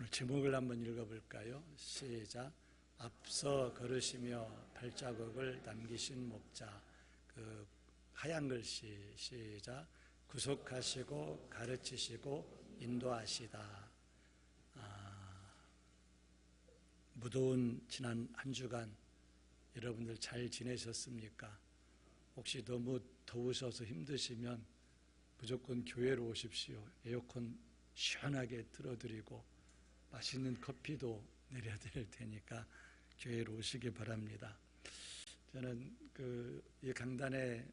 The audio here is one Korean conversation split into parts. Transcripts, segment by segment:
오늘 제목을 한번 읽어볼까요? 시작. 앞서 걸으시며 발자국을 남기신 목자. 그 하얀 글씨. 시작. 구속하시고 가르치시고 인도하시다. 무더운 지난 한 주간 여러분들 잘 지내셨습니까? 혹시 너무 더우셔서 힘드시면 무조건 교회로 오십시오. 에어컨 시원하게 틀어드리고 맛있는 커피도 내려드릴 테니까 교회로 오시기 바랍니다. 저는 이 강단에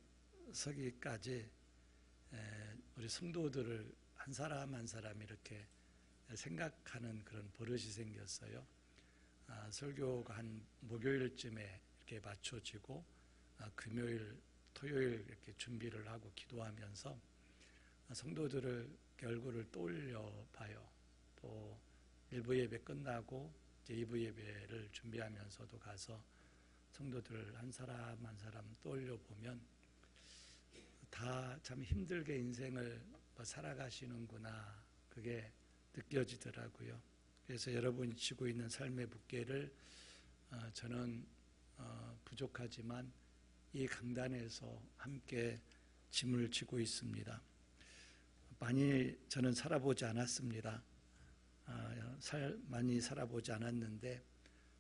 서기까지 우리 성도들을 한 사람 한 사람 이렇게 생각하는 그런 버릇이 생겼어요. 설교가 한 목요일쯤에 이렇게 맞춰지고 금요일, 토요일 이렇게 준비를 하고 기도하면서 성도들을 얼굴을 떠올려 봐요. 또 1부 예배 끝나고 이제 2부 예배를 준비하면서도 가서 성도들 한 사람 한 사람 떠올려 보면 다 참 힘들게 인생을 살아가시는구나, 그게 느껴지더라고요. 그래서 여러분이 지고 있는 삶의 무게를 저는 부족하지만 이 강단에서 함께 짐을 지고 있습니다. 많이 저는 살아보지 않았습니다. 많이 살아보지 않았는데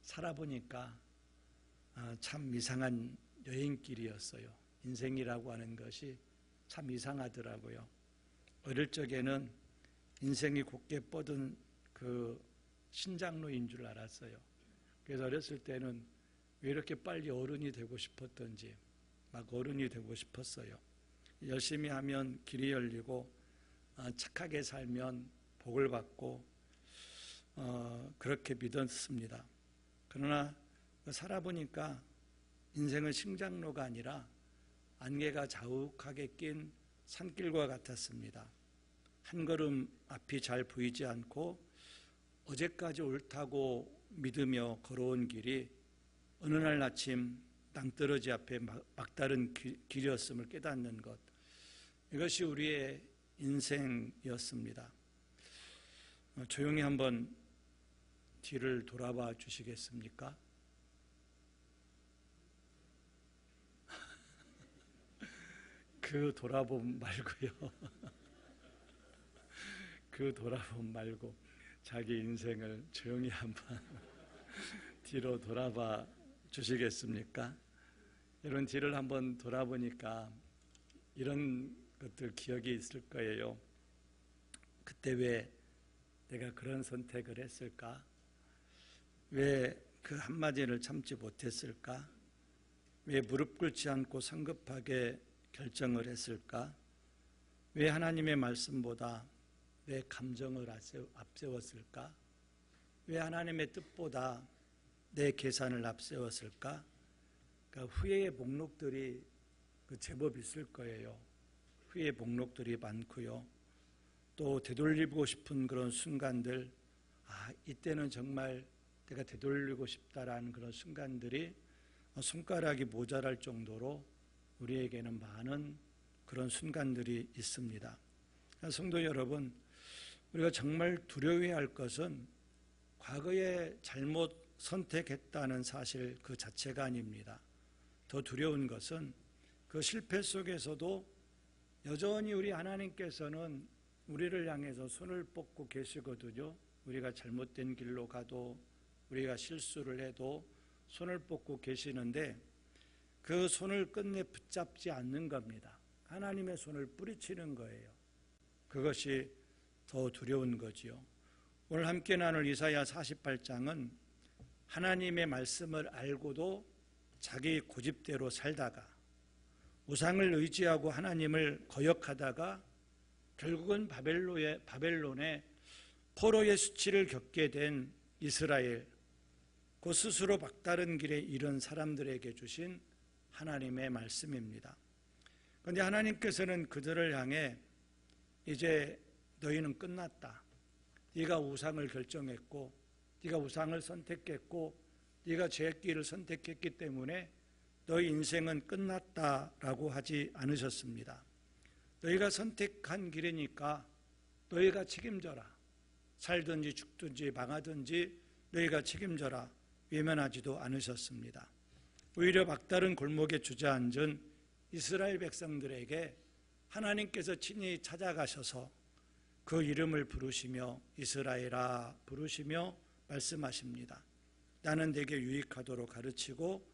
살아보니까 참 이상한 여행길이었어요. 인생이라고 하는 것이 참 이상하더라고요. 어릴 적에는 인생이 곧게 뻗은 그 신장로인 줄 알았어요. 그래서 어렸을 때는 왜 이렇게 빨리 어른이 되고 싶었던지 막 어른이 되고 싶었어요. 열심히 하면 길이 열리고 착하게 살면 복을 받고 그렇게 믿었습니다. 그러나 살아보니까 인생은 신장로가 아니라 안개가 자욱하게 낀 산길과 같았습니다. 한 걸음 앞이 잘 보이지 않고 어제까지 옳다고 믿으며 걸어온 길이 어느 날 아침 낭떠러지 앞에 막다른 길이었음을 깨닫는 것, 이것이 우리의 인생이었습니다. 조용히 한번 뒤를 돌아봐 주시겠습니까? 그 돌아봄 말고요. 그 돌아봄 말고 자기 인생을 조용히 한번 뒤로 돌아봐 주시겠습니까? 이런 뒤를 한번 돌아보니까 이런 것들 기억이 있을 거예요. 그때 왜 내가 그런 선택을 했을까? 왜 그 한마디를 참지 못했을까? 왜 무릎 꿇지 않고 성급하게 결정을 했을까? 왜 하나님의 말씀보다 내 감정을 앞세웠을까? 왜 하나님의 뜻보다 내 계산을 앞세웠을까? 그러니까 후회의 목록들이 제법 있을 거예요. 후회의 목록들이 많고요. 또 되돌리고 싶은 그런 순간들, 이때는 정말 내가 되돌리고 싶다라는 그런 순간들이 손가락이 모자랄 정도로 우리에게는 많은 그런 순간들이 있습니다. 성도 여러분, 우리가 정말 두려워해야 할 것은 과거에 잘못 선택했다는 사실 그 자체가 아닙니다. 더 두려운 것은 그 실패 속에서도 여전히 우리 하나님께서는 우리를 향해서 손을 뻗고 계시거든요. 우리가 잘못된 길로 가도 우리가 실수를 해도 손을 뻗고 계시는데 그 손을 끝내 붙잡지 않는 겁니다. 하나님의 손을 뿌리치는 거예요. 그것이 더 두려운 거지요. 오늘 함께 나눌 이사야 48장은 하나님의 말씀을 알고도 자기 고집대로 살다가 우상을 의지하고 하나님을 거역하다가 결국은 바벨론의 포로의 수치를 겪게 된 이스라엘, 그 스스로 막다른 길에 이른 사람들에게 주신 하나님의 말씀입니다. 그런데 하나님께서는 그들을 향해 이제 너희는 끝났다. 네가 우상을 결정했고 네가 우상을 선택했고 네가 죄의 길을 선택했기 때문에 너희 인생은 끝났다라고 하지 않으셨습니다. 너희가 선택한 길이니까 너희가 책임져라. 살든지 죽든지 망하든지 너희가 책임져라 외면하지도 않으셨습니다. 오히려 막다른 골목에 주저앉은 이스라엘 백성들에게 하나님께서 친히 찾아가셔서 그 이름을 부르시며 이스라엘아 부르시며 말씀하십니다. 나는 내게 유익하도록 가르치고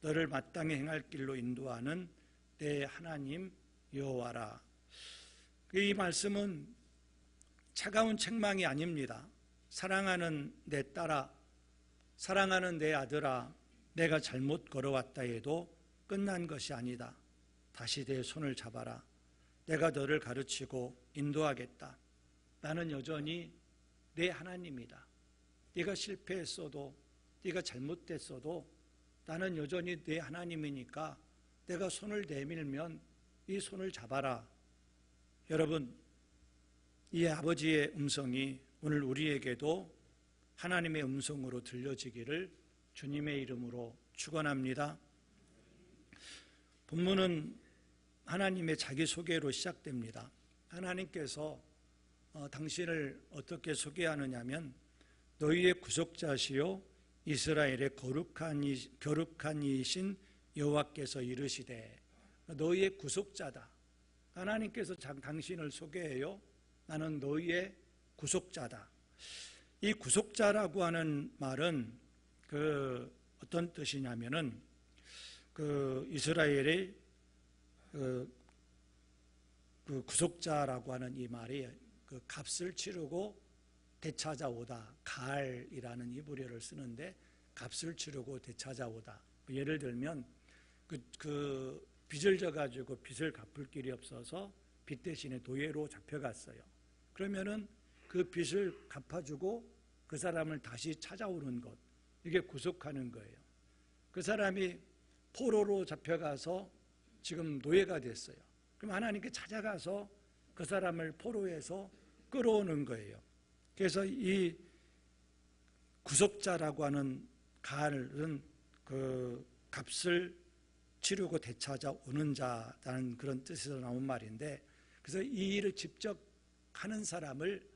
너를 마땅히 행할 길로 인도하는 내 하나님 여호와라. 이 말씀은 차가운 책망이 아닙니다. 사랑하는 내 딸아, 사랑하는 내 아들아, 내가 잘못 걸어왔다 해도 끝난 것이 아니다. 다시 내 손을 잡아라. 내가 너를 가르치고 인도하겠다. 나는 여전히 내 하나님이다. 네가 실패했어도, 네가 잘못됐어도 나는 여전히 내 하나님이니까 내가 손을 내밀면 이 손을 잡아라. 여러분, 이 아버지의 음성이 오늘 우리에게도 하나님의 음성으로 들려지기를 주님의 이름으로 축원합니다. 본문은 하나님의 자기소개로 시작됩니다. 하나님께서 당신을 어떻게 소개하느냐면 너희의 구속자시요 이스라엘의 거룩한 이신 여호와께서 이르시되 너희의 구속자다. 하나님께서 당신을 소개해요. 나는 너희의 구속자다. 이 구속자라고 하는 말은 어떤 뜻이냐면은 이스라엘의 구속자라고 하는 이 말이 값을 치르고 되찾아오다. 가알이라는 히브리어를 쓰는데 값을 치르고 되찾아오다. 예를 들면 빚을 져가지고 빚을 갚을 길이 없어서 빚 대신에 노예로 잡혀갔어요. 그러면은 그 빚을 갚아주고 그 사람을 다시 찾아오는 것, 이게 구속하는 거예요. 그 사람이 포로로 잡혀가서 지금 노예가 됐어요. 그럼 하나님께 찾아가서 그 사람을 포로에서 끌어오는 거예요. 그래서 이 구속자라고 하는 가알은 값을 치르고 되찾아오는 자라는 그런 뜻에서 나온 말인데, 그래서 이 일을 직접 하는 사람을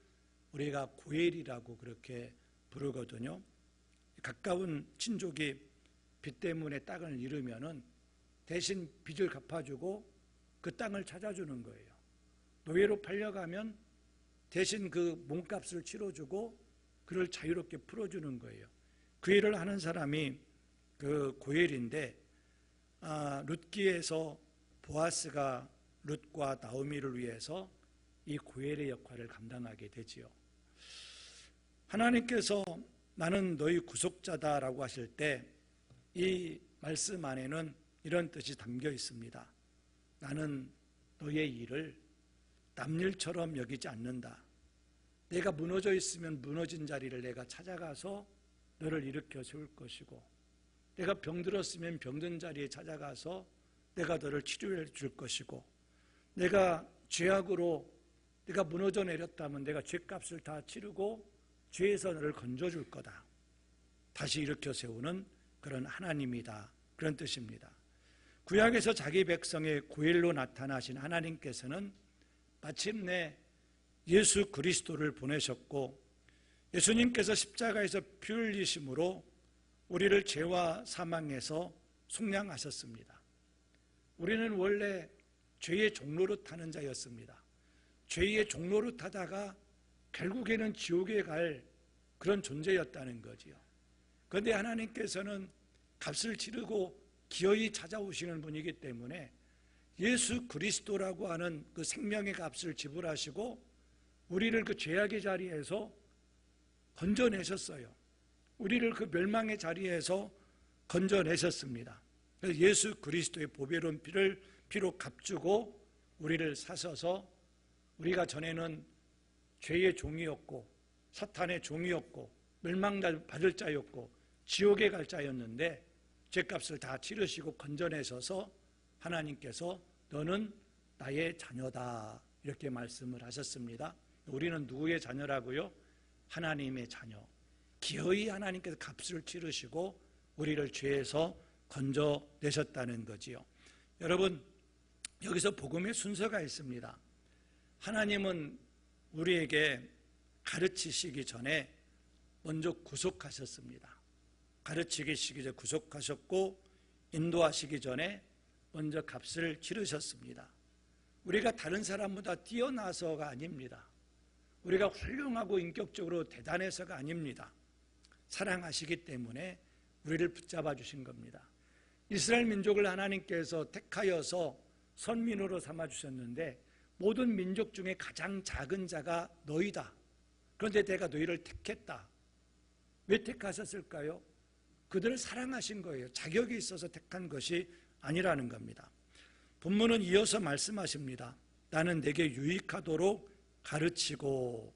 우리가 고엘이라고 그렇게 부르거든요. 가까운 친족이 빚 때문에 땅을 잃으면은 대신 빚을 갚아주고 그 땅을 찾아주는 거예요. 노예로 팔려가면 대신 그 몸값을 치러주고 그를 자유롭게 풀어주는 거예요. 그 일을 하는 사람이 고엘인데, 룻기에서 보아스가 룻과 나오미를 위해서 이 고엘의 역할을 감당하게 되지요. 하나님께서 나는 너희 구속자다라고 하실 때 이 말씀 안에는 이런 뜻이 담겨 있습니다. 나는 너의 일을 남일처럼 여기지 않는다. 내가 무너져 있으면 무너진 자리를 내가 찾아가서 너를 일으켜 세울 것이고, 내가 병들었으면 병든 자리에 찾아가서 내가 너를 치료해 줄 것이고, 내가 죄악으로 내가 무너져 내렸다면 내가 죄값을 다 치르고 죄에서 너를 건져줄 거다. 다시 일으켜 세우는 그런 하나님이다. 그런 뜻입니다. 구약에서 자기 백성의 고엘로 나타나신 하나님께서는 마침내 예수 그리스도를 보내셨고, 예수님께서 십자가에서 피 흘리심으로 우리를 죄와 사망에서 속량하셨습니다. 우리는 원래 죄의 종로로 타는 자였습니다. 죄의 종로로 타다가 결국에는 지옥에 갈 그런 존재였다는 거지요. 그런데 하나님께서는 값을 치르고 기어이 찾아오시는 분이기 때문에 예수 그리스도라고 하는 그 생명의 값을 지불하시고 우리를 그 죄악의 자리에서 건져내셨어요. 우리를 그 멸망의 자리에서 건져내셨습니다. 그래서 예수 그리스도의 보배로운 피로 값주고 우리를 사셔서, 우리가 전에는 죄의 종이었고 사탄의 종이었고 멸망받을 자였고 지옥에 갈 자였는데 죄값을 다 치르시고 건져내셔서 하나님께서 너는 나의 자녀다 이렇게 말씀을 하셨습니다. 우리는 누구의 자녀라고요? 하나님의 자녀. 기어이 하나님께서 값을 치르시고 우리를 죄에서 건져내셨다는 거지요. 여러분, 여기서 복음의 순서가 있습니다. 하나님은 우리에게 가르치시기 전에 먼저 구속하셨습니다. 가르치기 전에 구속하셨고 인도하시기 전에 먼저 값을 치르셨습니다. 우리가 다른 사람보다 뛰어나서가 아닙니다. 우리가 훌륭하고 인격적으로 대단해서가 아닙니다. 사랑하시기 때문에 우리를 붙잡아 주신 겁니다. 이스라엘 민족을 하나님께서 택하여서 선민으로 삼아주셨는데 모든 민족 중에 가장 작은 자가 너희다. 그런데 내가 너희를 택했다. 왜 택하셨을까요? 그들을 사랑하신 거예요. 자격이 있어서 택한 것이 아니라는 겁니다. 본문은 이어서 말씀하십니다. 나는 내게 유익하도록 가르치고,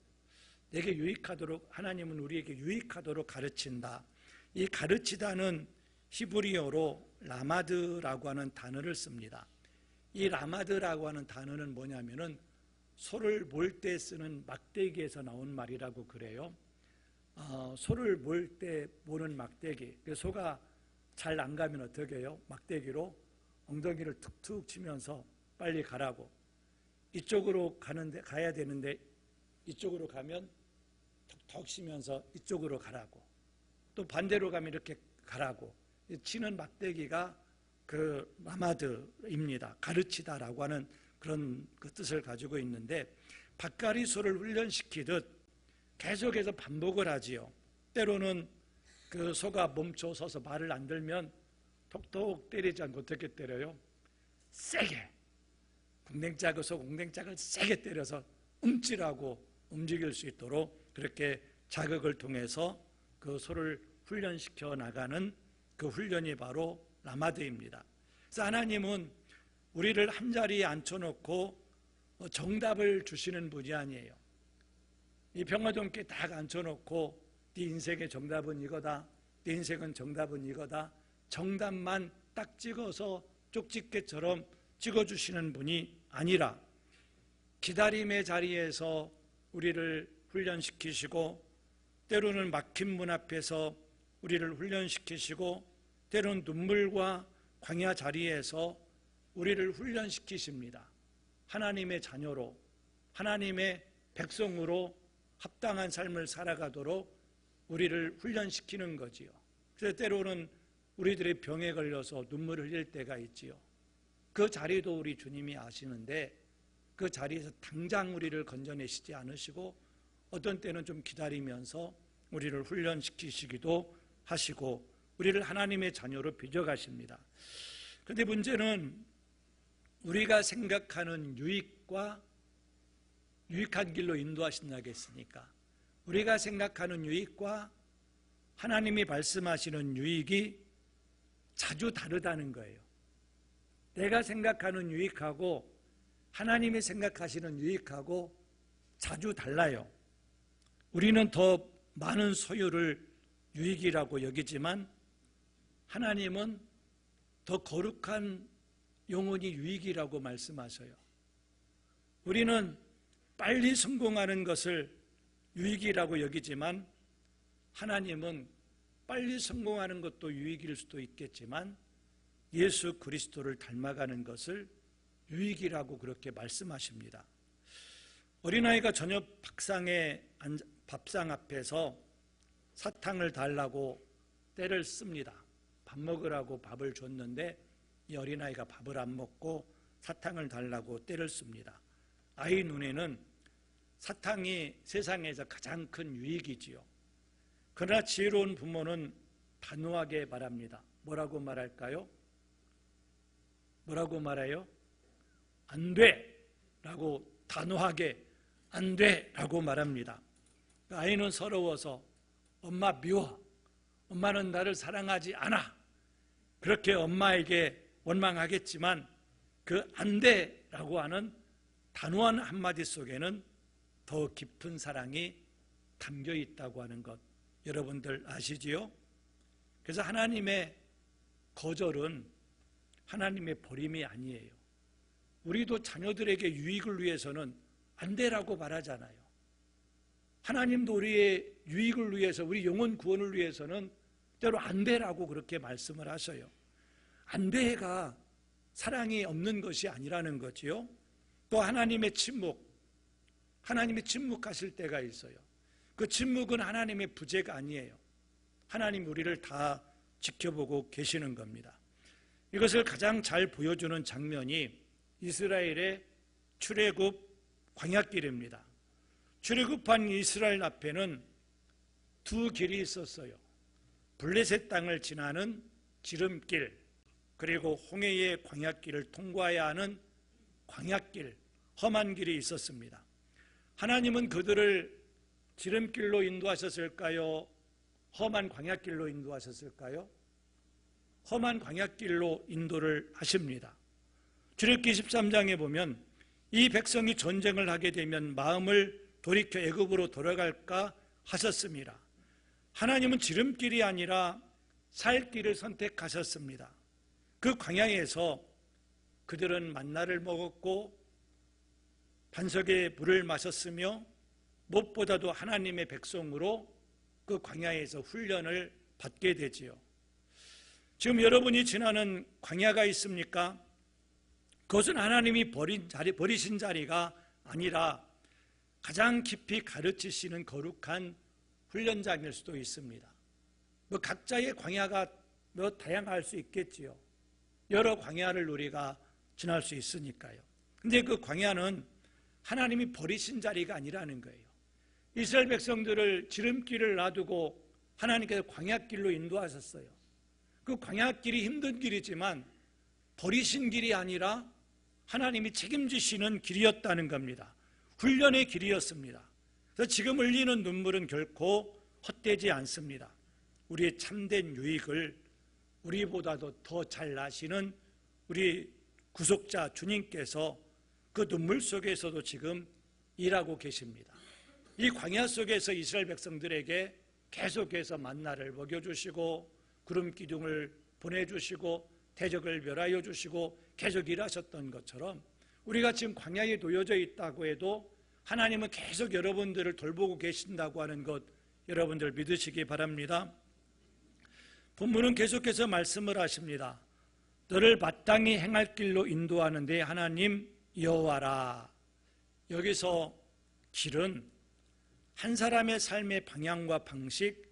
내게 유익하도록, 하나님은 우리에게 유익하도록 가르친다. 이 가르치다는 히브리어로 라마드라고 하는 단어를 씁니다. 이 라마드라고 하는 단어는 뭐냐면은 소를 몰 때 쓰는 막대기에서 나온 말이라고 그래요. 소를 몰 때 모는 막대기. 소가 잘 안 가면 어떻게 해요? 막대기로 엉덩이를 툭툭 치면서 빨리 가라고. 이쪽으로 가야 되는데 이쪽으로 가면 톡톡 치면서 이쪽으로 가라고. 또 반대로 가면 이렇게 가라고. 치는 막대기가 그 라마드입니다. 가르치다라고 하는 그런 그 뜻을 가지고 있는데, 밭갈이 소를 훈련시키듯 계속해서 반복을 하지요. 때로는 그 소가 멈춰 서서 말을 안 들면 톡톡 때리지 않고 어떻게 때려요? 세게. 소 공댕짝을 세게 때려서 움찔하고 움직일 수 있도록 그렇게 자극을 통해서 그 소를 훈련시켜 나가는 그 훈련이 바로 라마드입니다. 그래서 하나님은 우리를 한자리에 앉혀놓고 정답을 주시는 분이 아니에요. 이 병아동께 딱 앉혀놓고 네 인생의 정답은 이거다, 네 인생은 정답은 이거다, 정답만 딱 찍어서 쪽집게처럼 찍어주시는 분이 아니라 기다림의 자리에서 우리를 훈련시키시고, 때로는 막힌 문 앞에서 우리를 훈련시키시고, 때로는 눈물과 광야 자리에서 우리를 훈련시키십니다. 하나님의 자녀로, 하나님의 백성으로 합당한 삶을 살아가도록 우리를 훈련시키는 거지요. 그래서 때로는 우리들이 병에 걸려서 눈물을 흘릴 때가 있지요. 그 자리도 우리 주님이 아시는데 그 자리에서 당장 우리를 건져내시지 않으시고 어떤 때는 좀 기다리면서 우리를 훈련시키시기도 하시고 우리를 하나님의 자녀로 빚어가십니다. 그런데 문제는 우리가 생각하는 유익과 유익한 길로 인도하신다고 했으니까 우리가 생각하는 유익과 하나님이 말씀하시는 유익이 자주 다르다는 거예요. 내가 생각하는 유익하고 하나님이 생각하시는 유익하고 자주 달라요. 우리는 더 많은 소유를 유익이라고 여기지만 하나님은 더 거룩한 영혼이 유익이라고 말씀하셔요. 우리는 빨리 성공하는 것을 유익이라고 여기지만 하나님은 빨리 성공하는 것도 유익일 수도 있겠지만 예수 그리스도를 닮아가는 것을 유익이라고 그렇게 말씀하십니다. 어린아이가 저녁 밥상 앞에서 사탕을 달라고 떼를 씁니다. 밥 먹으라고 밥을 줬는데 이 어린아이가 밥을 안 먹고 사탕을 달라고 떼를 씁니다. 아이 눈에는 사탕이 세상에서 가장 큰 유익이지요. 그러나 지혜로운 부모는 단호하게 말합니다. 뭐라고 말할까요? 뭐라고 말해요? 안 돼! 라고 단호하게 안 돼! 라고 말합니다. 아이는 서러워서 엄마 미워. 엄마는 나를 사랑하지 않아. 그렇게 엄마에게 원망하겠지만 그 안 돼! 라고 하는 단호한 한마디 속에는 더 깊은 사랑이 담겨 있다고 하는 것 여러분들 아시지요? 그래서 하나님의 거절은 하나님의 버림이 아니에요. 우리도 자녀들에게 유익을 위해서는 안 되라고 말하잖아요. 하나님도 우리의 유익을 위해서, 우리 영혼 구원을 위해서는 때로 안 되라고 그렇게 말씀을 하셔요. 안 돼가 사랑이 없는 것이 아니라는 거지요. 또 하나님이 침묵하실 때가 있어요. 그 침묵은 하나님의 부재가 아니에요. 하나님 우리를 다 지켜보고 계시는 겁니다. 이것을 가장 잘 보여주는 장면이 이스라엘의 출애굽 광야길입니다. 출애굽한 이스라엘 앞에는 두 길이 있었어요. 블레셋 땅을 지나는 지름길, 그리고 홍해의 광야길을 통과해야 하는 광야길, 험한 길이 있었습니다. 하나님은 그들을 지름길로 인도하셨을까요? 험한 광야길로 인도하셨을까요? 험한 광야길로 인도를 하십니다. 출애굽기 13장에 보면 이 백성이 전쟁을 하게 되면 마음을 돌이켜 애굽으로 돌아갈까 하셨습니다. 하나님은 지름길이 아니라 살 길을 선택하셨습니다. 그 광야에서 그들은 만나를 먹었고 반석의 물을 마셨으며 무엇보다도 하나님의 백성으로 그 광야에서 훈련을 받게 되지요. 지금 여러분이 지나는 광야가 있습니까? 그것은 하나님이 버리신 자리가 아니라 가장 깊이 가르치시는 거룩한 훈련장일 수도 있습니다. 각자의 광야가 다양할 수 있겠지요. 여러 광야를 우리가 지날 수 있으니까요. 근데 그 광야는 하나님이 버리신 자리가 아니라는 거예요. 이스라엘 백성들을 지름길을 놔두고 하나님께서 광야길로 인도하셨어요. 그 광야길이 힘든 길이지만 버리신 길이 아니라 하나님이 책임지시는 길이었다는 겁니다. 훈련의 길이었습니다. 그래서 지금 흘리는 눈물은 결코 헛되지 않습니다. 우리의 참된 유익을 우리보다도 더 잘 아시는 우리 구속자 주님께서 그 눈물 속에서도 지금 일하고 계십니다. 이 광야 속에서 이스라엘 백성들에게 계속해서 만나를 먹여주시고 구름 기둥을 보내주시고 대적을 멸하여 주시고 계속 일하셨던 것처럼 우리가 지금 광야에 놓여져 있다고 해도 하나님은 계속 여러분들을 돌보고 계신다고 하는 것 여러분들 믿으시기 바랍니다. 본문은 계속해서 말씀을 하십니다. 너를 마땅히 행할 길로 인도하는데 하나님 여호와라. 여기서 길은 한 사람의 삶의 방향과 방식,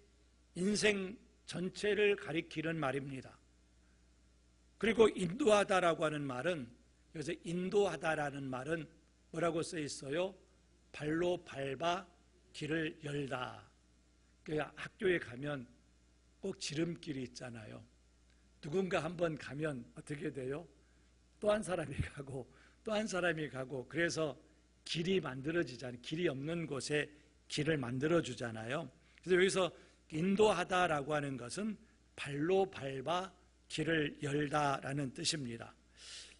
인생 전체를 가리키는 말입니다. 그리고 인도하다라고 하는 말은, 여기서 인도하다라는 말은 뭐라고 써 있어요? 발로 밟아 길을 열다. 그러니까 학교에 가면 꼭 지름길이 있잖아요. 누군가 한번 가면 어떻게 돼요? 또 한 사람이 가고 또 한 사람이 가고, 그래서 길이 만들어지잖아요. 길이 없는 곳에 길을 만들어주잖아요. 그래서 여기서 인도하다라고 하는 것은 발로 밟아 길을 열다라는 뜻입니다.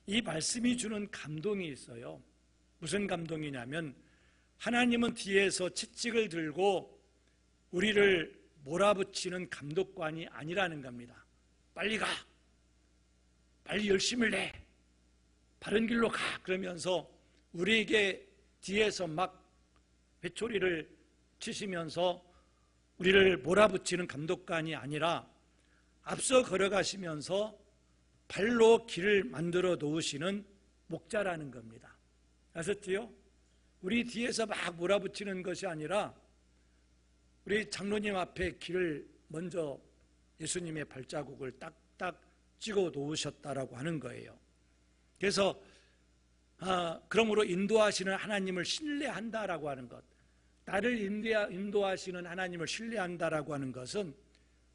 이 말씀이 주는 감동이 있어요. 무슨 감동이냐면 하나님은 뒤에서 채찍을 들고 우리를 몰아붙이는 감독관이 아니라는 겁니다. 빨리 가, 빨리 열심을 내, 바른 길로 가, 그러면서 우리에게 뒤에서 막 회초리를 치시면서 우리를 몰아붙이는 감독관이 아니라 앞서 걸어가시면서 발로 길을 만들어 놓으시는 목자라는 겁니다. 아셨지요? 우리 뒤에서 막 몰아붙이는 것이 아니라 우리 장로님 앞에 길을 먼저 예수님의 발자국을 딱딱 찍어 놓으셨다라고 하는 거예요. 그래서 그러므로 인도하시는 하나님을 신뢰한다라고 하는 것, 나를 인도하시는 하나님을 신뢰한다라고 하는 것은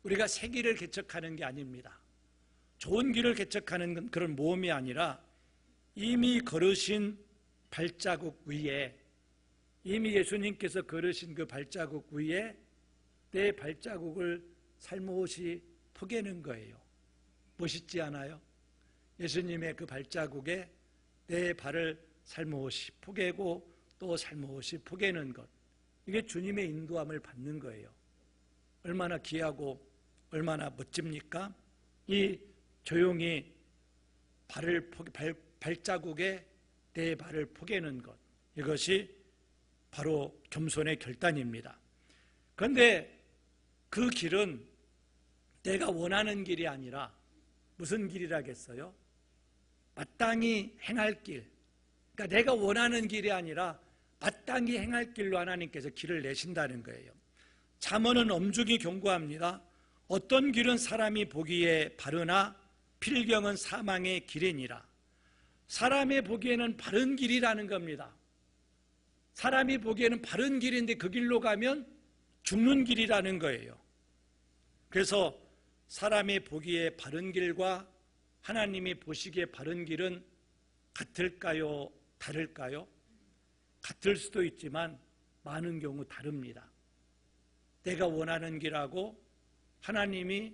우리가 새 길을 개척하는 게 아닙니다. 좋은 길을 개척하는 그런 모험이 아니라 이미 걸으신 발자국 위에, 이미 예수님께서 걸으신 그 발자국 위에 내 발자국을 살모시 포개는 거예요. 멋있지 않아요? 예수님의 그 발자국에 내 발을 살모시 포개고 또 살모시 포개는 것, 이게 주님의 인도함을 받는 거예요. 얼마나 귀하고 얼마나 멋집니까? 이 조용히 발자국에 내 발을 포개는 것, 이것이 바로 겸손의 결단입니다. 그런데 그 길은 내가 원하는 길이 아니라 무슨 길이라겠어요? 마땅히 행할 길. 그러니까 내가 원하는 길이 아니라 마땅히 행할 길로 하나님께서 길을 내신다는 거예요. 잠언은 엄중히 경고합니다. 어떤 길은 사람이 보기에 바르나 필경은 사망의 길이니라. 사람이 보기에는 바른 길이라는 겁니다. 사람이 보기에는 바른 길인데 그 길로 가면 죽는 길이라는 거예요. 그래서 사람이 보기에 바른 길과 하나님이 보시기에 바른 길은 같을까요? 다를까요? 같을 수도 있지만 많은 경우 다릅니다. 내가 원하는 길하고 하나님이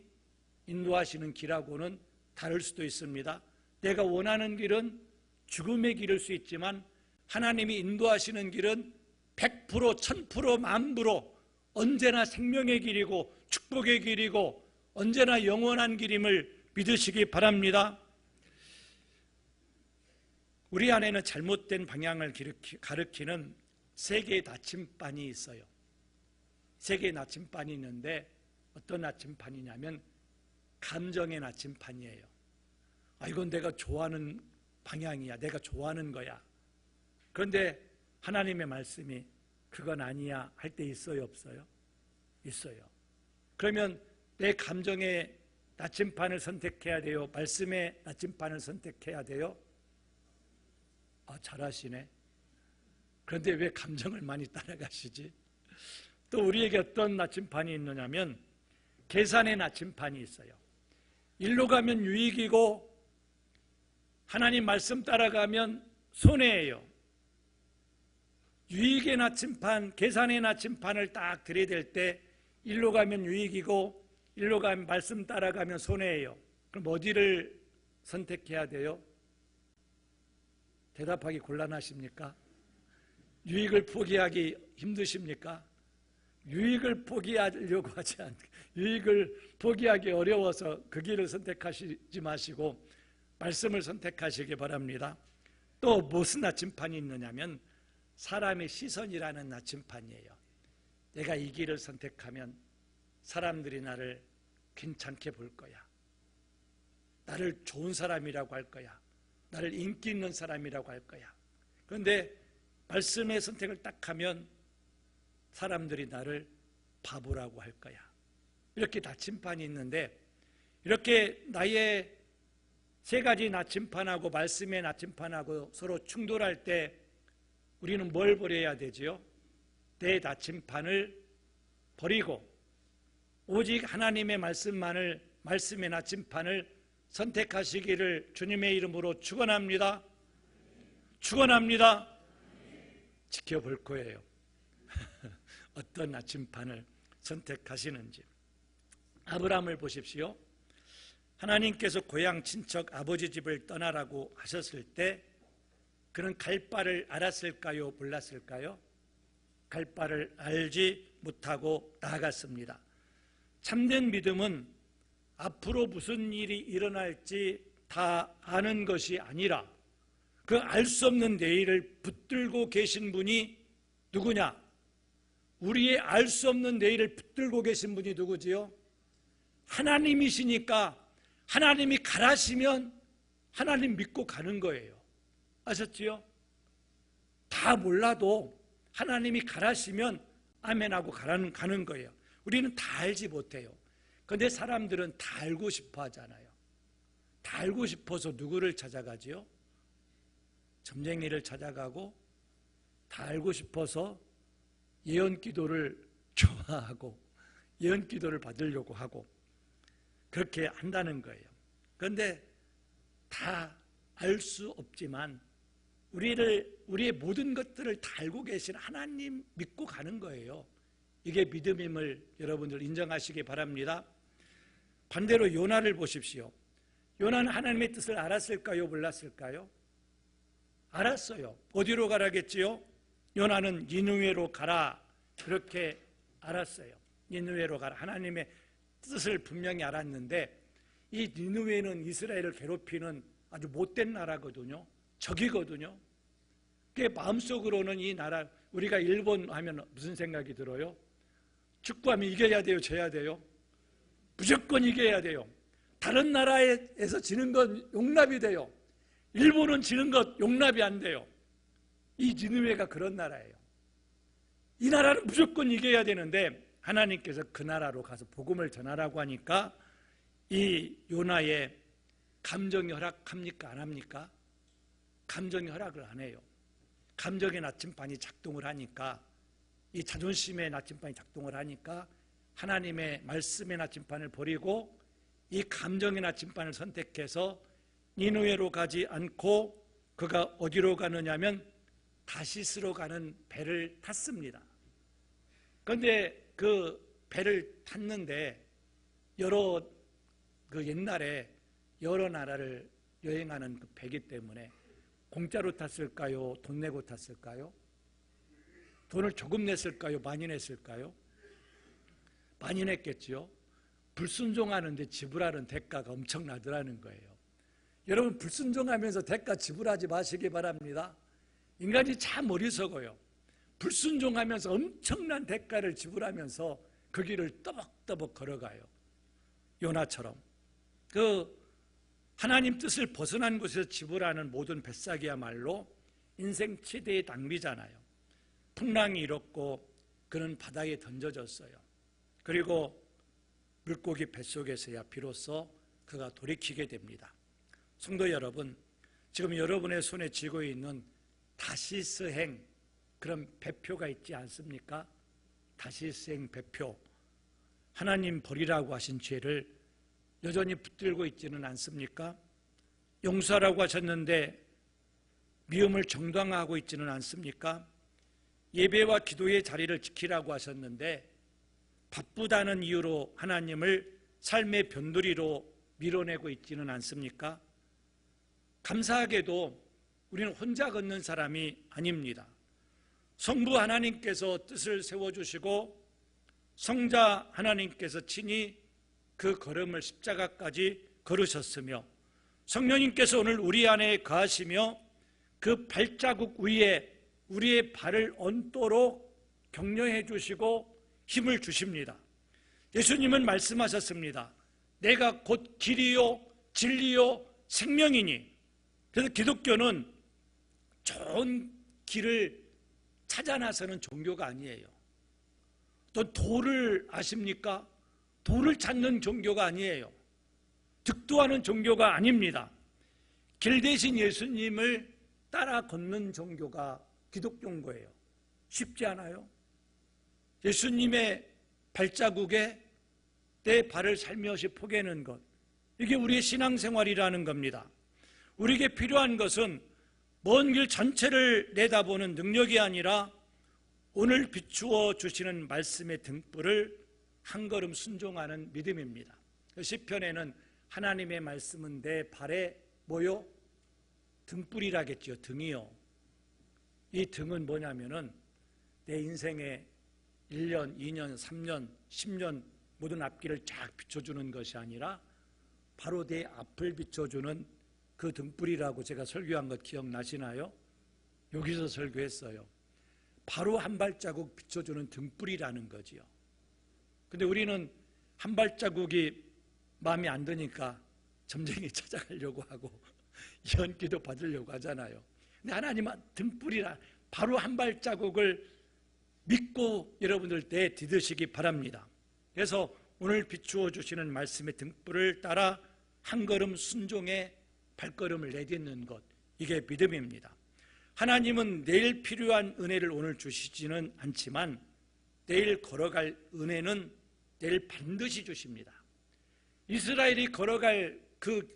인도하시는 길하고는 다를 수도 있습니다. 내가 원하는 길은 죽음의 길일 수 있지만 하나님이 인도하시는 길은 100%, 1000%, 만프로 언제나 생명의 길이고 축복의 길이고 언제나 영원한 길임을 믿으시기 바랍니다. 우리 안에는 잘못된 방향을 가리키는 세 개의 나침반이 있어요. 세 개의 나침반이 있는데 어떤 나침반이냐면 감정의 나침반이에요. 이건 내가 좋아하는 방향이야. 내가 좋아하는 거야. 그런데 하나님의 말씀이 그건 아니야 할 때 있어요, 없어요? 있어요. 그러면 내 감정의 나침반을 선택해야 돼요? 말씀의 나침반을 선택해야 돼요? 잘하시네. 그런데 왜 감정을 많이 따라가시지? 또 우리에게 어떤 나침반이 있느냐면 계산의 나침반이 있어요. 일로 가면 유익이고 하나님 말씀 따라가면 손해예요. 유익의 나침반, 계산의 나침반을 딱 들이댈 때 일로 가면 유익이고 일로 가면 말씀 따라가면 손해예요. 그럼 어디를 선택해야 돼요? 대답하기 곤란하십니까? 유익을 포기하기 힘드십니까? 유익을 포기하려고 하지 않고 유익을 포기하기 어려워서 그 길을 선택하시지 마시고 말씀을 선택하시기 바랍니다. 또 무슨 나침반이 있느냐면 사람의 시선이라는 나침반이에요. 내가 이 길을 선택하면 사람들이 나를 괜찮게 볼 거야. 나를 좋은 사람이라고 할 거야. 나를 인기 있는 사람이라고 할 거야. 그런데 말씀의 선택을 딱 하면 사람들이 나를 바보라고 할 거야. 이렇게 나침반이 있는데 이렇게 나의 세 가지 나침반하고 말씀의 나침반하고 서로 충돌할 때 우리는 뭘 버려야 되지요? 내 나침반을 버리고 오직 하나님의 말씀의 나침반을 선택하시기를 주님의 이름으로 축원합니다. 축원합니다. 지켜볼 거예요. 어떤 나침반을 선택하시는지. 아브라함을 보십시오. 하나님께서 고향 친척 아버지 집을 떠나라고 하셨을 때 그는 갈 바를 알았을까요? 몰랐을까요? 갈 바를 알지 못하고 나아갔습니다. 참된 믿음은 앞으로 무슨 일이 일어날지 다 아는 것이 아니라 그 알 수 없는 내일을 붙들고 계신 분이 누구냐? 우리의 알 수 없는 내일을 붙들고 계신 분이 누구지요? 하나님이시니까 하나님이 가라시면 하나님 믿고 가는 거예요. 아셨지요? 다 몰라도 하나님이 가라시면 아멘하고 가는 거예요. 우리는 다 알지 못해요. 그런데 사람들은 다 알고 싶어 하잖아요. 다 알고 싶어서 누구를 찾아가지요? 점쟁이를 찾아가고 다 알고 싶어서 예언기도를 좋아하고 예언기도를 받으려고 하고 그렇게 한다는 거예요. 그런데 다 알 수 없지만 우리의 모든 것들을 다 알고 계신 하나님 믿고 가는 거예요. 이게 믿음임을 여러분들 인정하시기 바랍니다. 반대로 요나를 보십시오. 요나는 하나님의 뜻을 알았을까요? 몰랐을까요? 알았어요. 어디로 가라겠지요? 요나는 니느웨로 가라. 그렇게 알았어요. 니느웨로 가라. 하나님의 뜻을 분명히 알았는데 이 니느웨는 이스라엘을 괴롭히는 아주 못된 나라거든요. 적이거든요. 그 마음속으로는 이 나라, 우리가 일본 하면 무슨 생각이 들어요? 축구하면 이겨야 돼요? 져야 돼요? 무조건 이겨야 돼요. 다른 나라에서 지는 건 용납이 돼요. 일본은 지는 것 용납이 안 돼요. 이 니느웨가 그런 나라예요. 이 나라는 무조건 이겨야 되는데 하나님께서 그 나라로 가서 복음을 전하라고 하니까 이 요나의 감정이 허락합니까? 안 합니까? 감정이 허락을 안 해요. 감정의 나침반이 작동을 하니까, 이 자존심의 나침반이 작동을 하니까 하나님의 말씀의 나침반을 버리고 이 감정의 나침반을 선택해서 니느웨로 가지 않고 그가 어디로 가느냐면 다시스로 가는 배를 탔습니다. 그런데 그 배를 탔는데 옛날에 여러 나라를 여행하는 그 배기 때문에 공짜로 탔을까요? 돈 내고 탔을까요? 돈을 조금 냈을까요? 많이 냈을까요? 많이 냈겠죠. 불순종하는데 지불하는 대가가 엄청나더라는 거예요. 여러분, 불순종하면서 대가 지불하지 마시기 바랍니다. 인간이 참 어리석어요. 불순종하면서 엄청난 대가를 지불하면서 그 길을 떠벅떠벅 걸어가요. 요나처럼. 하나님 뜻을 벗어난 곳에서 지불하는 모든 뱃삭이야말로 인생 최대의 낭비잖아요. 풍랑이 일었고 그는 바다에 던져졌어요. 그리고 물고기 뱃속에서야 비로소 그가 돌이키게 됩니다. 성도 여러분, 지금 여러분의 손에 쥐고 있는 다시스행, 그런 배표가 있지 않습니까? 다시스행 배표. 하나님 버리라고 하신 죄를 여전히 붙들고 있지는 않습니까? 용서하라고 하셨는데 미움을 정당화하고 있지는 않습니까? 예배와 기도의 자리를 지키라고 하셨는데 바쁘다는 이유로 하나님을 삶의 변두리로 밀어내고 있지는 않습니까? 감사하게도 우리는 혼자 걷는 사람이 아닙니다. 성부 하나님께서 뜻을 세워주시고 성자 하나님께서 친히 그 걸음을 십자가까지 걸으셨으며 성령님께서 오늘 우리 안에 거하시며 그 발자국 위에 우리의 발을 얹도록 격려해 주시고 힘을 주십니다. 예수님은 말씀하셨습니다. 내가 곧 길이요 진리요 생명이니. 그래서 기독교는 좋은 길을 찾아 나서는 종교가 아니에요. 또 도를 아십니까? 도를 찾는 종교가 아니에요. 득도하는 종교가 아닙니다. 길 대신 예수님을 따라 걷는 종교가 기독교인 거예요. 쉽지 않아요? 예수님의 발자국에 내 발을 살며시 포개는 것, 이게 우리의 신앙생활이라는 겁니다. 우리에게 필요한 것은 먼 길 전체를 내다보는 능력이 아니라 오늘 비추어 주시는 말씀의 등불을 한 걸음 순종하는 믿음입니다. 시편에는 하나님의 말씀은 내 발에 뭐요? 등불이라겠죠. 등이요. 이 등은 뭐냐면은 내 인생의 1년, 2년, 3년, 10년 모든 앞길을 쫙 비춰주는 것이 아니라 바로 내 앞을 비춰주는 그 등불이라고 제가 설교한 것 기억나시나요? 여기서 설교했어요. 바로 한 발자국 비춰주는 등불이라는 거지요. 근데 우리는 한 발자국이 마음에 안 드니까 점쟁이 찾아가려고 하고 연기도 받으려고 하잖아요. 근데 하나님은 등불이라 바로 한 발자국을 믿고 여러분들 내디드시기 바랍니다. 그래서 오늘 비추어 주시는 말씀의 등불을 따라 한 걸음 순종의 발걸음을 내딛는 것, 이게 믿음입니다. 하나님은 내일 필요한 은혜를 오늘 주시지는 않지만 내일 걸어갈 은혜는 내일 반드시 주십니다. 이스라엘이 걸어갈 그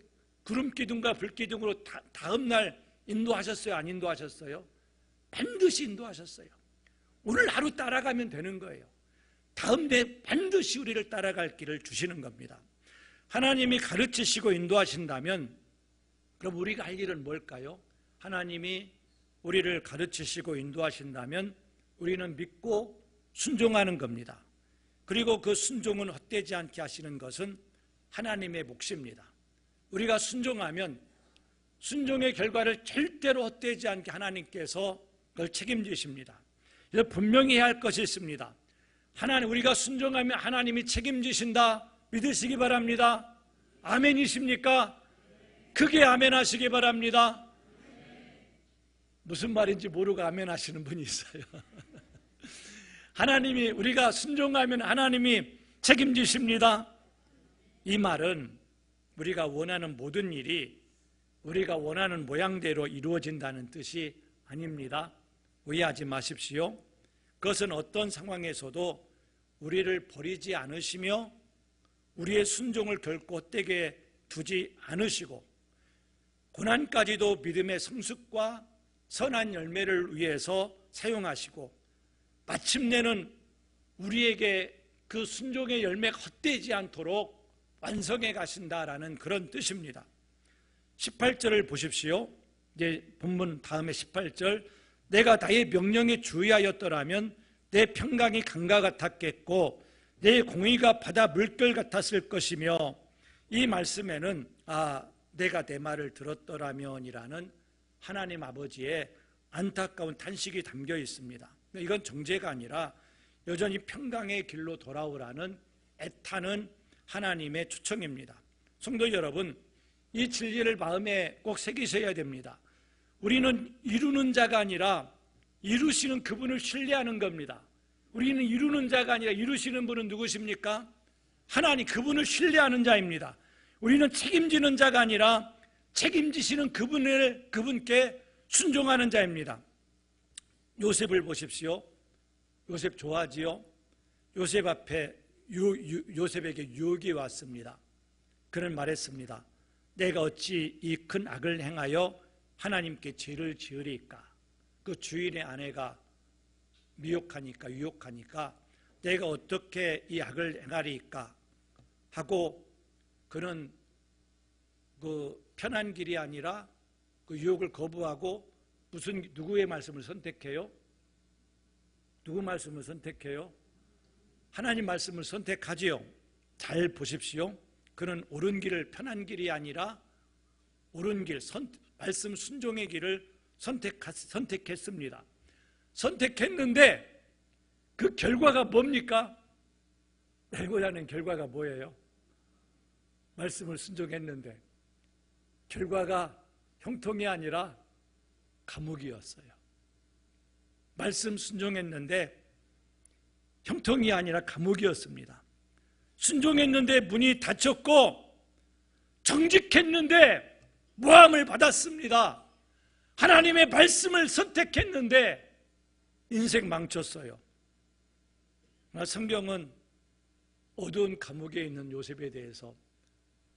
구름기둥과 불기둥으로 다음 날 인도하셨어요? 안 인도하셨어요? 반드시 인도하셨어요. 오늘 하루 따라가면 되는 거예요. 다음 날 반드시 우리를 따라갈 길을 주시는 겁니다. 하나님이 가르치시고 인도하신다면 그럼 우리가 할 일은 뭘까요? 하나님이 우리를 가르치시고 인도하신다면 우리는 믿고 순종하는 겁니다. 그리고 그 순종은 헛되지 않게 하시는 것은 하나님의 몫입니다. 우리가 순종하면 순종의 결과를 절대로 헛되지 않게 하나님께서 그걸 책임지십니다. 그래서 분명히 해야 할 것이 있습니다. 우리가 순종하면 하나님이 책임지신다 믿으시기 바랍니다. 아멘이십니까? 크게 아멘 하시기 바랍니다. 무슨 말인지 모르고 아멘 하시는 분이 있어요. 하나님이 우리가 순종하면 하나님이 책임지십니다. 이 말은 우리가 원하는 모든 일이 우리가 원하는 모양대로 이루어진다는 뜻이 아닙니다. 오해하지 마십시오. 그것은 어떤 상황에서도 우리를 버리지 않으시며 우리의 순종을 결코 헛되게 두지 않으시고 고난까지도 믿음의 성숙과 선한 열매를 위해서 사용하시고 마침내는 우리에게 그 순종의 열매가 헛되지 않도록 완성해 가신다라는 그런 뜻입니다. 18절을 보십시오. 이제 본문 다음에 18절, 내가 나의 명령에 주의하였더라면 내 평강이 강과 같았겠고 내 공의가 바다 물결 같았을 것이며, 이 말씀에는 내가 내 말을 들었더라면이라는 하나님 아버지의 안타까운 탄식이 담겨 있습니다. 이건 정죄가 아니라 여전히 평강의 길로 돌아오라는 애타는 하나님의 초청입니다. 성도 여러분, 이 진리를 마음에 꼭 새기셔야 됩니다. 우리는 이루는 자가 아니라 이루시는 그분을 신뢰하는 겁니다. 우리는 이루는 자가 아니라 이루시는 분은 누구십니까? 하나님, 그분을 신뢰하는 자입니다. 우리는 책임지는 자가 아니라 책임지시는 그분께 순종하는 자입니다. 요셉을 보십시오. 요셉 좋아하지요? 요셉 앞에 요셉에게 유혹이 왔습니다. 그는 말했습니다. 내가 어찌 이 큰 악을 행하여 하나님께 죄를 지으리까? 그 주인의 아내가 유혹하니까 내가 어떻게 이 악을 행하리까 하고, 그는 그 편한 길이 아니라 그 유혹을 거부하고 누구의 말씀을 선택해요? 누구 말씀을 선택해요? 하나님 말씀을 선택하지요. 잘 보십시오. 그는 옳은 길을, 편한 길이 아니라 옳은 길, 말씀 순종의 길을 선택했습니다. 선택했는데 그 결과가 뭡니까? 알고자 하는 결과가 뭐예요? 말씀을 순종했는데 결과가 형통이 아니라 감옥이었어요. 말씀 순종했는데 형통이 아니라 감옥이었습니다. 순종했는데 문이 닫혔고 정직했는데 모함을 받았습니다. 하나님의 말씀을 선택했는데 인생 망쳤어요. 성경은 어두운 감옥에 있는 요셉에 대해서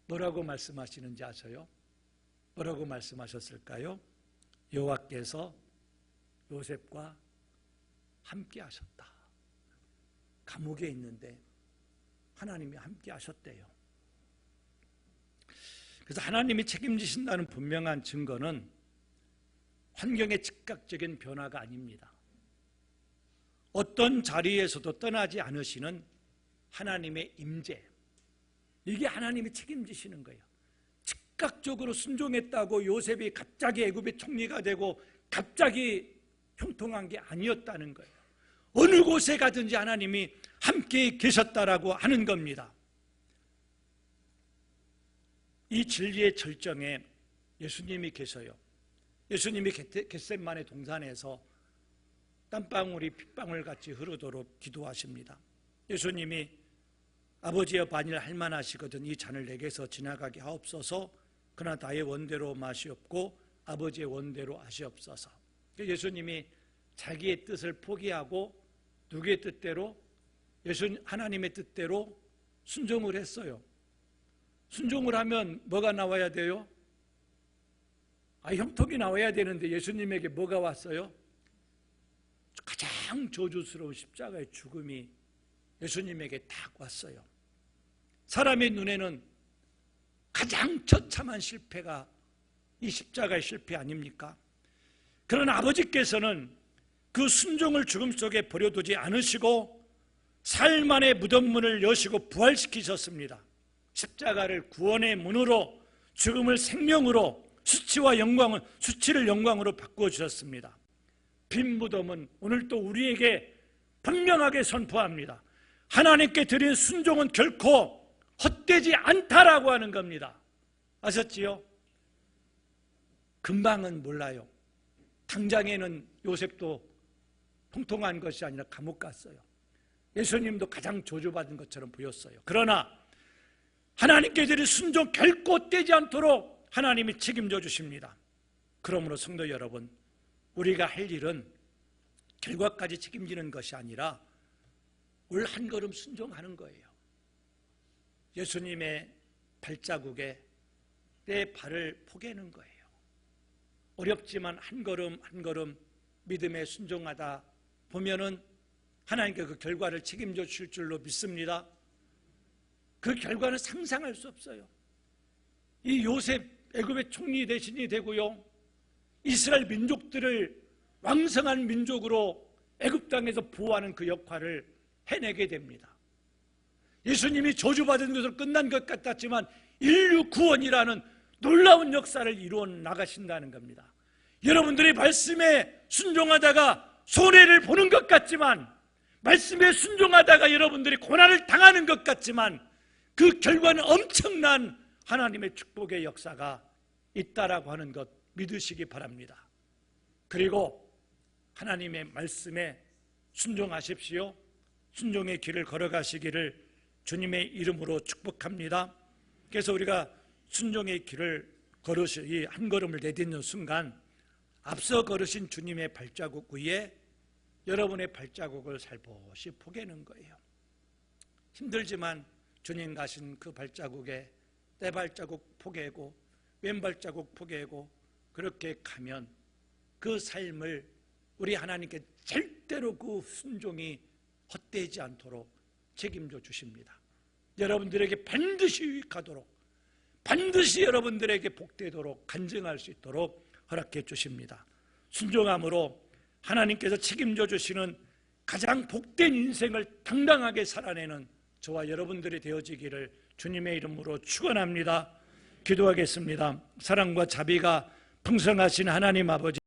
뭐라고 말씀하시는지 아세요? 뭐라고 말씀하셨을까요? 여호와께서 요셉과 함께 하셨다. 감옥에 있는데 하나님이 함께 하셨대요. 그래서 하나님이 책임지신다는 분명한 증거는 환경의 즉각적인 변화가 아닙니다. 어떤 자리에서도 떠나지 않으시는 하나님의 임재, 이게 하나님이 책임지시는 거예요. 즉각적으로 순종했다고 요셉이 갑자기 애굽의 총리가 되고 갑자기 형통한 게 아니었다는 거예요. 어느 곳에 가든지 하나님이 함께 계셨다라고 하는 겁니다. 이 진리의 절정에 예수님이 계셔요. 예수님이 겟세마네 동산에서 땀방울이 핏방울같이 흐르도록 기도하십니다. 예수님이 아버지여 만일 할만하시거든 이 잔을 내게서 지나가게 하옵소서. 그러나 나의 원대로 마시옵고 아버지의 원대로 하시옵소서. 예수님이 자기의 뜻을 포기하고 누구의 뜻대로? 하나님의 뜻대로 순종을 했어요. 순종을 하면 뭐가 나와야 돼요? 형통이 나와야 되는데 예수님에게 뭐가 왔어요? 가장 저주스러운 십자가의 죽음이 예수님에게 딱 왔어요. 사람의 눈에는 가장 처참한 실패가 이 십자가의 실패 아닙니까? 그러나 아버지께서는 그 순종을 죽음 속에 버려두지 않으시고 사흘 만에 무덤 문을 여시고 부활시키셨습니다. 십자가를 구원의 문으로, 죽음을 생명으로, 수치를 영광으로 바꾸어 주셨습니다. 빈 무덤은 오늘 또 우리에게 분명하게 선포합니다. 하나님께 드린 순종은 결코 헛되지 않다라고 하는 겁니다. 아셨지요? 금방은 몰라요. 당장에는 요셉도 통통한 것이 아니라 감옥 갔어요. 예수님도 가장 저주받은 것처럼 보였어요. 그러나 하나님께 드린 순종 결코 떼지 않도록 하나님이 책임져 주십니다. 그러므로 성도 여러분, 우리가 할 일은 결과까지 책임지는 것이 아니라 올 한 걸음 순종하는 거예요. 예수님의 발자국에 내 발을 포개는 거예요. 어렵지만 한 걸음 한 걸음 믿음에 순종하다 보면은 하나님께 그 결과를 책임져 주실 줄로 믿습니다. 그 결과는 상상할 수 없어요. 이 요셉 애굽의 총리 대신이 되고요, 이스라엘 민족들을 왕성한 민족으로 애굽 땅에서 보호하는 그 역할을 해내게 됩니다. 예수님이 저주받은 것으로 끝난 것 같았지만 인류 구원이라는 놀라운 역사를 이루어 나가신다는 겁니다. 여러분들이 말씀에 순종하다가 손해를 보는 것 같지만, 말씀에 순종하다가 여러분들이 고난을 당하는 것 같지만 그 결과는 엄청난 하나님의 축복의 역사가 있다라고 하는 것 믿으시기 바랍니다. 그리고 하나님의 말씀에 순종하십시오. 순종의 길을 걸어가시기를 주님의 이름으로 축복합니다. 그래서 우리가 순종의 길을 걸으시 한 걸음을 내딛는 순간 앞서 걸으신 주님의 발자국 위에 여러분의 발자국을 살포시 포개는 거예요. 힘들지만 주님 가신 그 발자국에 내 발자국 포개고 왼발자국 포개고 그렇게 가면 그 삶을 우리 하나님께 절대로 그 순종이 헛되지 않도록 책임져 주십니다. 여러분들에게 반드시 유익하도록, 반드시 여러분들에게 복되도록 간증할 수 있도록 허락해 주십니다. 순종함으로 하나님께서 책임져 주시는 가장 복된 인생을 당당하게 살아내는 저와 여러분들이 되어지기를 주님의 이름으로 축원합니다. 기도하겠습니다. 사랑과 자비가 풍성하신 하나님 아버지,